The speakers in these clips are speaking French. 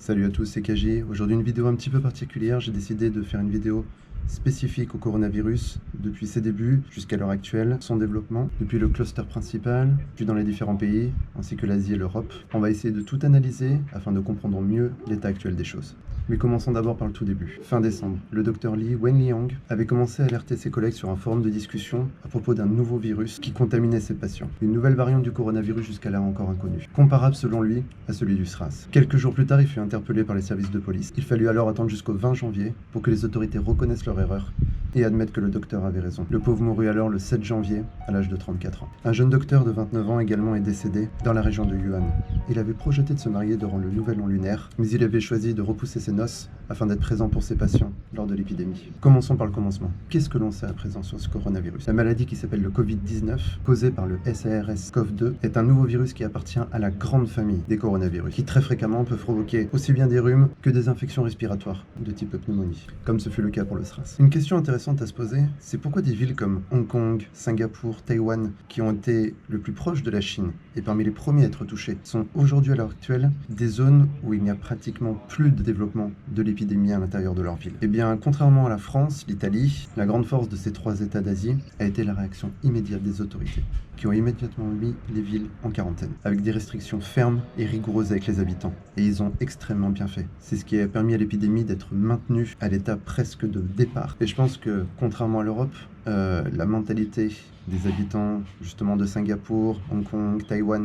Salut à tous, c'est KG. Aujourd'hui une vidéo un petit peu particulière, j'ai décidé de faire une vidéo spécifique au coronavirus depuis ses débuts jusqu'à l'heure actuelle, son développement, depuis le cluster principal, puis dans les différents pays, ainsi que l'Asie et l'Europe. On va essayer de tout analyser afin de comprendre mieux l'état actuel des choses. Mais commençons d'abord par le tout début. Fin décembre, le docteur Li Wenliang avait commencé à alerter ses collègues sur un forum de discussion à propos d'un nouveau virus qui contaminait ses patients. Une nouvelle variante du coronavirus jusqu'à là encore inconnue, comparable selon lui à celui du SRAS. Quelques jours plus tard, il fut interpellé par les services de police. Il fallut alors attendre jusqu'au 20 janvier pour que les autorités reconnaissent leur erreur et admettent que le docteur avait raison. Le pauvre mourut alors le 7 janvier à l'âge de 34 ans. Un jeune docteur de 29 ans également est décédé dans la région de Yuan. Il avait projeté de se marier durant le nouvel an lunaire, mais il avait choisi de repousser ses noces afin d'être présent pour ses patients lors de l'épidémie. Commençons par le commencement. Qu'est-ce que l'on sait à présent sur ce coronavirus? La maladie qui s'appelle le Covid-19, causée par le SARS-CoV-2, est un nouveau virus qui appartient à la grande famille des coronavirus, qui très fréquemment peut provoquer aussi bien des rhumes que des infections respiratoires de type pneumonie, comme ce fut le cas pour le SRAS. Une question intéressante à se poser, c'est pourquoi des villes comme Hong Kong, Singapour, Taïwan, qui ont été le plus proches de la Chine et parmi les premiers à être touchés, sont aujourd'hui à l'heure actuelle des zones où il n'y a pratiquement plus de développement de l'épidémie à l'intérieur de leur ville. Eh bien, contrairement à la France, l'Italie, la grande force de ces trois États d'Asie a été la réaction immédiate des autorités, qui ont immédiatement mis les villes en quarantaine, avec des restrictions fermes et rigoureuses avec les habitants. Et ils ont extrêmement bien fait. C'est ce qui a permis à l'épidémie d'être maintenue à l'état presque de départ. Et je pense que, contrairement à l'Europe, la mentalité des habitants justement de Singapour, Hong Kong, Taïwan,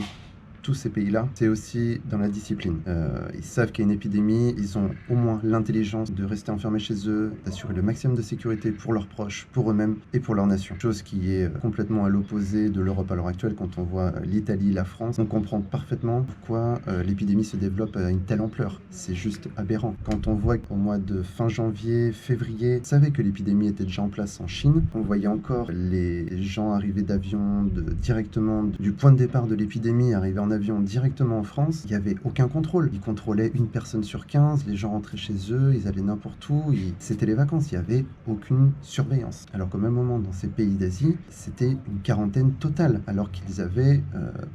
tous ces pays-là, c'est aussi dans la discipline. Ils savent qu'il y a une épidémie, ils ont au moins l'intelligence de rester enfermés chez eux, d'assurer le maximum de sécurité pour leurs proches, pour eux-mêmes et pour leur nation. Chose qui est complètement à l'opposé de l'Europe à l'heure actuelle. Quand on voit l'Italie, la France, on comprend parfaitement pourquoi l'épidémie se développe à une telle ampleur. C'est juste aberrant. Quand on voit qu'au mois de fin janvier, février, on savait que l'épidémie était déjà en place en Chine, on voyait encore les gens arriver d'avion directement du point de départ de l'épidémie, arriver en avion directement en France, il n'y avait aucun contrôle. Ils contrôlaient une personne sur 15, les gens rentraient chez eux, ils allaient n'importe où, c'était les vacances, il n'y avait aucune surveillance. Alors qu'au même moment, dans ces pays d'Asie, c'était une quarantaine totale, alors qu'ils avaient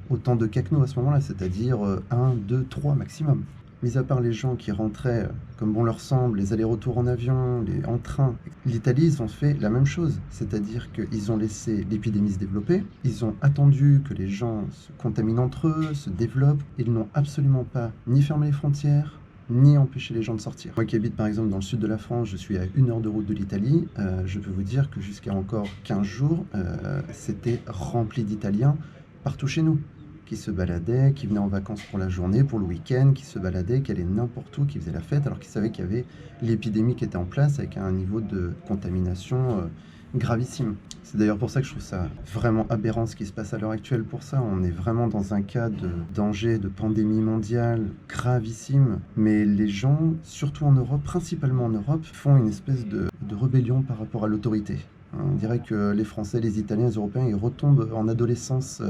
autant de cas que nous à ce moment-là, c'est-à-dire 1, 2, 3 maximum. Mis à part les gens qui rentraient comme bon leur semble, les allers-retours en avion, en train, l'Italie, ils ont fait la même chose. C'est-à-dire qu'ils ont laissé l'épidémie se développer, ils ont attendu que les gens se contaminent entre eux, se développent, ils n'ont absolument pas ni fermé les frontières, ni empêcher les gens de sortir. Moi qui habite par exemple dans le sud de la France, je suis à 1 heure de route de l'Italie, je peux vous dire que jusqu'à encore 15 jours, c'était rempli d'Italiens partout chez nous, qui se baladaient, qui venaient en vacances pour la journée, pour le week-end, qui se baladaient, qui allaient n'importe où, qui faisaient la fête, alors qu'ils savaient qu'il y avait l'épidémie qui était en place avec un niveau de contamination gravissime. C'est d'ailleurs pour ça que je trouve ça vraiment aberrant ce qui se passe à l'heure actuelle pour ça. On est vraiment dans un cas de danger, de pandémie mondiale gravissime, mais les gens, surtout en Europe, principalement en Europe, font une espèce de rébellion par rapport à l'autorité. On dirait que les Français, les Italiens, les Européens, ils retombent en adolescence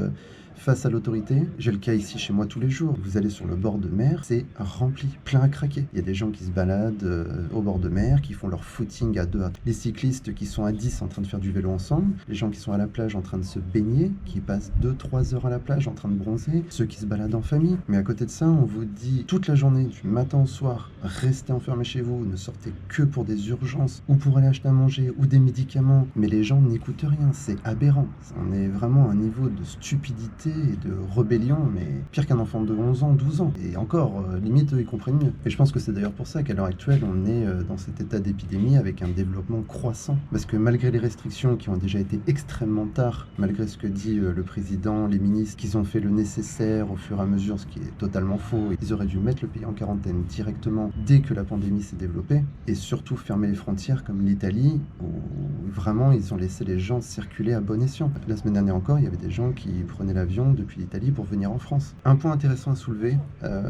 face à l'autorité. J'ai le cas ici chez moi tous les jours. Vous allez sur le bord de mer, c'est rempli, plein à craquer. Il y a des gens qui se baladent au bord de mer, qui font leur footing à 2 à 3. Les cyclistes qui sont à 10 en train de faire du vélo ensemble. Les gens qui sont à la plage en train de se baigner, qui passent 2-3 heures à la plage en train de bronzer. Ceux qui se baladent en famille. Mais à côté de ça, on vous dit toute la journée, du matin au soir, restez enfermés chez vous, ne sortez que pour des urgences ou pour aller acheter à manger ou des médicaments. Mais les gens n'écoutent rien, c'est aberrant. On est vraiment à un niveau de stupidité et de rébellion, mais pire qu'un enfant de 11 ans, 12 ans. Et encore, limite, eux, ils comprennent mieux. Et je pense que c'est d'ailleurs pour ça qu'à l'heure actuelle, on est dans cet état d'épidémie avec un développement croissant. Parce que malgré les restrictions qui ont déjà été extrêmement tard, malgré ce que dit le président, les ministres, qu'ils ont fait le nécessaire au fur et à mesure, ce qui est totalement faux, ils auraient dû mettre le pays en quarantaine directement dès que la pandémie s'est développée, et surtout fermer les frontières comme l'Italie, où vraiment ils ont laissé les gens circuler à bon escient. La semaine dernière encore, il y avait des gens qui prenaient l'avion depuis l'Italie pour venir en France. Un point intéressant à soulever,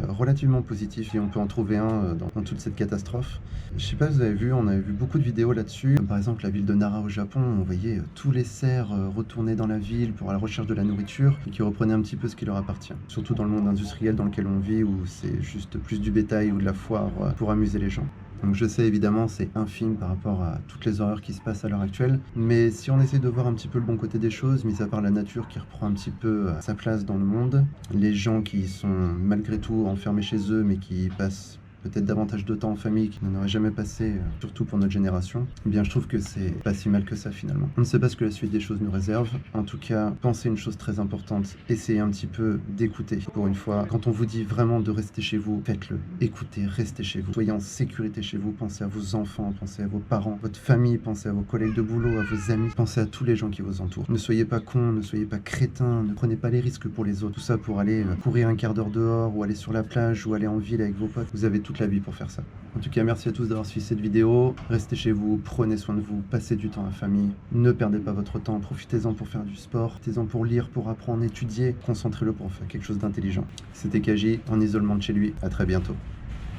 relativement positif, et on peut en trouver un dans toute cette catastrophe. Je sais pas si vous avez vu, on avait vu beaucoup de vidéos là-dessus. Par exemple, la ville de Nara au Japon, on voyait tous les cerfs retourner dans la ville pour la recherche de la nourriture et qui reprenaient un petit peu ce qui leur appartient. Surtout dans le monde industriel dans lequel on vit, où c'est juste plus du bétail ou de la foire pour amuser les gens. Donc je sais évidemment c'est infime par rapport à toutes les horreurs qui se passent à l'heure actuelle, mais si on essaie de voir un petit peu le bon côté des choses, mis à part la nature qui reprend un petit peu sa place dans le monde, les gens qui sont malgré tout enfermés chez eux mais qui passent peut-être davantage de temps en famille qu'il n'en aurait jamais passé, surtout pour notre génération, eh bien je trouve que c'est pas si mal que ça finalement. On ne sait pas ce que la suite des choses nous réserve. En tout cas, pensez une chose très importante, essayez un petit peu d'écouter. Pour une fois, quand on vous dit vraiment de rester chez vous, faites-le. Écoutez, restez chez vous. Soyez en sécurité chez vous, pensez à vos enfants, pensez à vos parents, votre famille, pensez à vos collègues de boulot, à vos amis, pensez à tous les gens qui vous entourent. Ne soyez pas cons, ne soyez pas crétins, ne prenez pas les risques pour les autres. Tout ça pour aller courir un quart d'heure dehors, ou aller sur la plage, ou aller en ville avec vos potes. Vous avez toute la vie pour faire ça. En tout cas, merci à tous d'avoir suivi cette vidéo. Restez chez vous, prenez soin de vous, passez du temps en famille. Ne perdez pas votre temps, profitez-en pour faire du sport, profitez-en pour lire, pour apprendre, étudier. Concentrez-le pour faire quelque chose d'intelligent. C'était Kaji, en isolement de chez lui. À très bientôt.